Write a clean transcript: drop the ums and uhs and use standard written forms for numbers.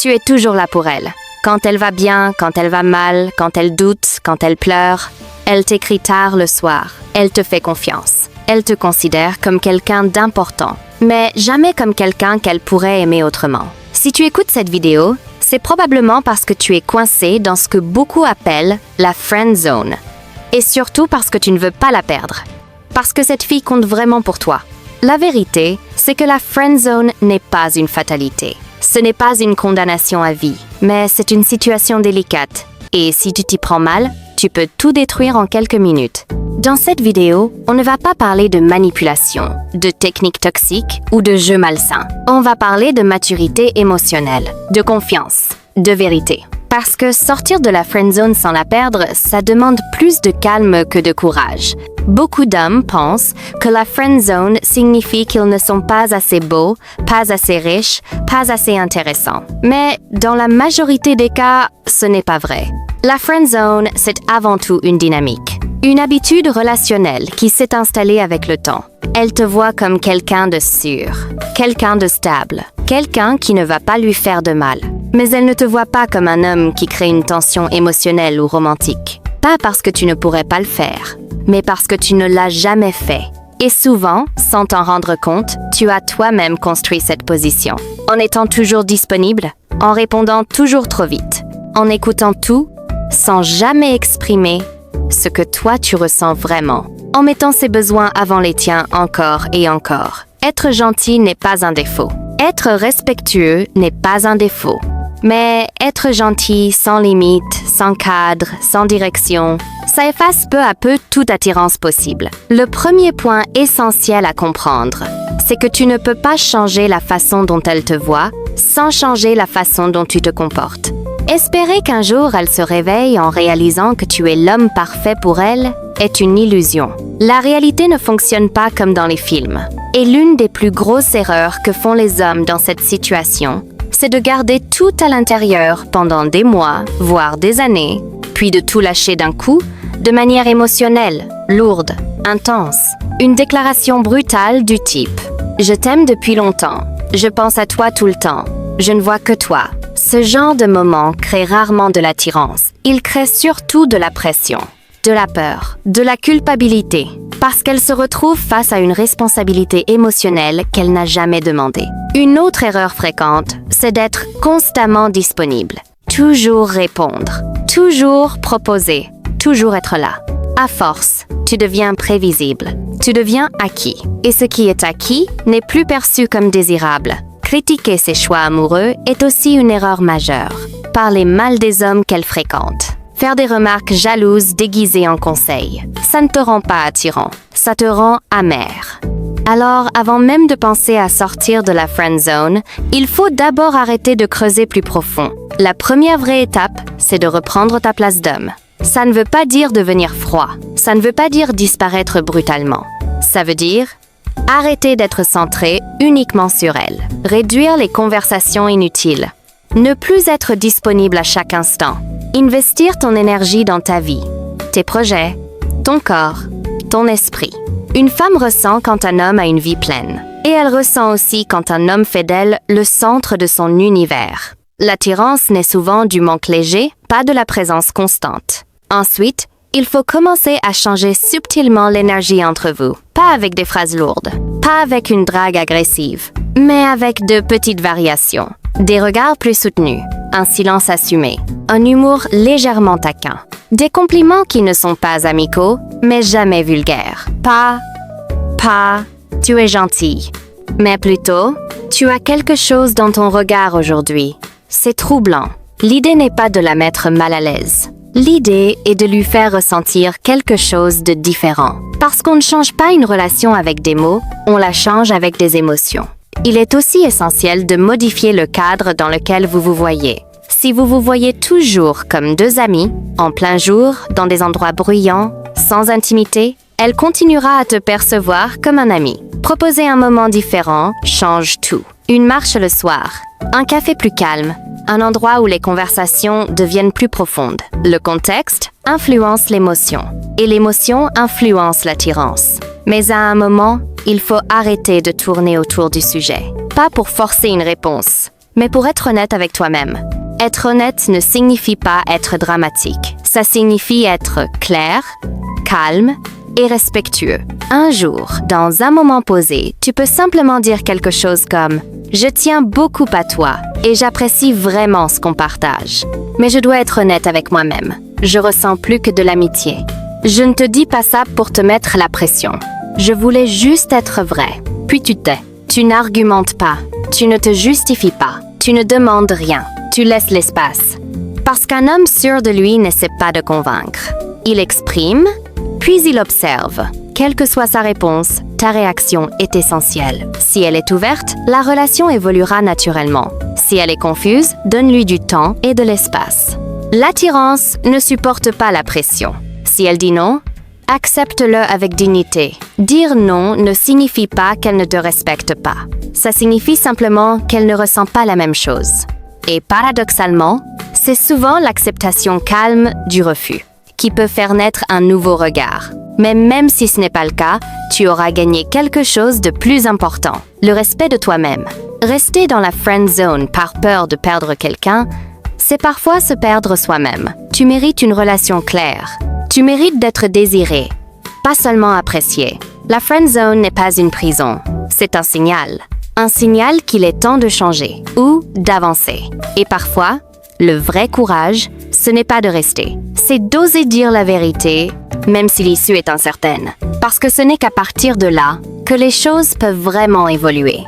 Tu es toujours là pour elle. Quand elle va bien, quand elle va mal, quand elle doute, quand elle pleure, elle t'écrit tard le soir. Elle te fait confiance. Elle te considère comme quelqu'un d'important, mais jamais comme quelqu'un qu'elle pourrait aimer autrement. Si tu écoutes cette vidéo, c'est probablement parce que tu es coincé dans ce que beaucoup appellent la friend zone. Et surtout parce que tu ne veux pas la perdre. Parce que cette fille compte vraiment pour toi. La vérité, c'est que la friend zone n'est pas une fatalité. Ce n'est pas une condamnation à vie, mais c'est une situation délicate. Et si tu t'y prends mal, tu peux tout détruire en quelques minutes. Dans cette vidéo, on ne va pas parler de manipulation, de techniques toxiques ou de jeux malsains. On va parler de maturité émotionnelle, de confiance, de vérité. Parce que sortir de la friendzone sans la perdre, ça demande plus de calme que de courage. Beaucoup d'hommes pensent que la friendzone signifie qu'ils ne sont pas assez beaux, pas assez riches, pas assez intéressants. Mais dans la majorité des cas, ce n'est pas vrai. La friendzone, c'est avant tout une dynamique. Une habitude relationnelle qui s'est installée avec le temps. Elle te voit comme quelqu'un de sûr, quelqu'un de stable, quelqu'un qui ne va pas lui faire de mal. Mais elle ne te voit pas comme un homme qui crée une tension émotionnelle ou romantique. Pas parce que tu ne pourrais pas le faire, mais parce que tu ne l'as jamais fait. Et souvent, sans t'en rendre compte, tu as toi-même construit cette position. En étant toujours disponible, en répondant toujours trop vite, en écoutant tout, sans jamais exprimer ce que toi tu ressens vraiment, en mettant ses besoins avant les tiens encore et encore. Être gentil n'est pas un défaut. Être respectueux n'est pas un défaut. Mais être gentil, sans limite, sans cadre, sans direction, ça efface peu à peu toute attirance possible. Le premier point essentiel à comprendre, c'est que tu ne peux pas changer la façon dont elle te voit sans changer la façon dont tu te comportes. Espérer qu'un jour elle se réveille en réalisant que tu es l'homme parfait pour elle est une illusion. La réalité ne fonctionne pas comme dans les films. Et l'une des plus grosses erreurs que font les hommes dans cette situation, c'est de garder tout à l'intérieur pendant des mois, voire des années, puis de tout lâcher d'un coup, de manière émotionnelle, lourde, intense. Une déclaration brutale du type « Je t'aime depuis longtemps, je pense à toi tout le temps, je ne vois que toi ». Ce genre de moment crée rarement de l'attirance. Il crée surtout de la pression, de la peur, de la culpabilité, parce qu'elle se retrouve face à une responsabilité émotionnelle qu'elle n'a jamais demandée. Une autre erreur fréquente, c'est d'être constamment disponible. Toujours répondre, toujours proposer, toujours être là. À force, tu deviens prévisible, tu deviens acquis. Et ce qui est acquis n'est plus perçu comme désirable. Critiquer ses choix amoureux est aussi une erreur majeure. Parler mal des hommes qu'elle fréquente. Faire des remarques jalouses déguisées en conseils. Ça ne te rend pas attirant, ça te rend amer. Alors, avant même de penser à sortir de la friend zone, il faut d'abord arrêter de creuser plus profond. La première vraie étape, c'est de reprendre ta place d'homme. Ça ne veut pas dire devenir froid. Ça ne veut pas dire disparaître brutalement. Ça veut dire arrêter d'être centré uniquement sur elle. Réduire les conversations inutiles. Ne plus être disponible à chaque instant. Investir ton énergie dans ta vie, tes projets, ton corps, ton esprit. Une femme ressent quand un homme a une vie pleine. Et elle ressent aussi quand un homme fait d'elle le centre de son univers. L'attirance naît souvent du manque léger, pas de la présence constante. Ensuite, il faut commencer à changer subtilement l'énergie entre vous. Pas avec des phrases lourdes, pas avec une drague agressive, mais avec de petites variations. Des regards plus soutenus, un silence assumé, un humour légèrement taquin. Des compliments qui ne sont pas amicaux, mais jamais vulgaires. Pas, tu es gentil. Mais plutôt, tu as quelque chose dans ton regard aujourd'hui. C'est troublant. L'idée n'est pas de la mettre mal à l'aise. L'idée est de lui faire ressentir quelque chose de différent. Parce qu'on ne change pas une relation avec des mots, on la change avec des émotions. Il est aussi essentiel de modifier le cadre dans lequel vous vous voyez. Si vous vous voyez toujours comme deux amis, en plein jour, dans des endroits bruyants, sans intimité, elle continuera à te percevoir comme un ami. Proposer un moment différent change tout. Une marche le soir, un café plus calme, un endroit où les conversations deviennent plus profondes. Le contexte influence l'émotion, et l'émotion influence l'attirance. Mais à un moment, il faut arrêter de tourner autour du sujet. Pas pour forcer une réponse, Mais pour être honnête avec toi-même, être honnête ne signifie pas être dramatique. Ça signifie être clair, calme et respectueux. Un jour, dans un moment posé, tu peux simplement dire quelque chose comme « Je tiens beaucoup à toi et j'apprécie vraiment ce qu'on partage. Mais je dois être honnête avec moi-même. Je ressens plus que de l'amitié. Je ne te dis pas ça pour te mettre la pression. Je voulais juste être vrai. » Puis tu tais. Tu n'argumentes pas. Tu ne te justifies pas. Tu ne demandes rien. Tu laisses l'espace. Parce qu'un homme sûr de lui n'essaie pas de convaincre. Il exprime, puis il observe. Quelle que soit sa réponse, ta réaction est essentielle. Si elle est ouverte, la relation évoluera naturellement. Si elle est confuse, donne-lui du temps et de l'espace. L'attirance ne supporte pas la pression. Si elle dit non, accepte-le avec dignité. Dire non ne signifie pas qu'elle ne te respecte pas. Ça signifie simplement qu'elle ne ressent pas la même chose. Et paradoxalement, c'est souvent l'acceptation calme du refus qui peut faire naître un nouveau regard. Mais même si ce n'est pas le cas, tu auras gagné quelque chose de plus important, le respect de toi-même. Rester dans la friend zone par peur de perdre quelqu'un, c'est parfois se perdre soi-même. Tu mérites une relation claire. Tu mérites d'être désiré, pas seulement apprécié. La friend zone n'est pas une prison, c'est un signal. Un signal qu'il est temps de changer ou d'avancer. Et parfois, le vrai courage, ce n'est pas de rester. C'est d'oser dire la vérité, même si l'issue est incertaine. Parce que ce n'est qu'à partir de là que les choses peuvent vraiment évoluer.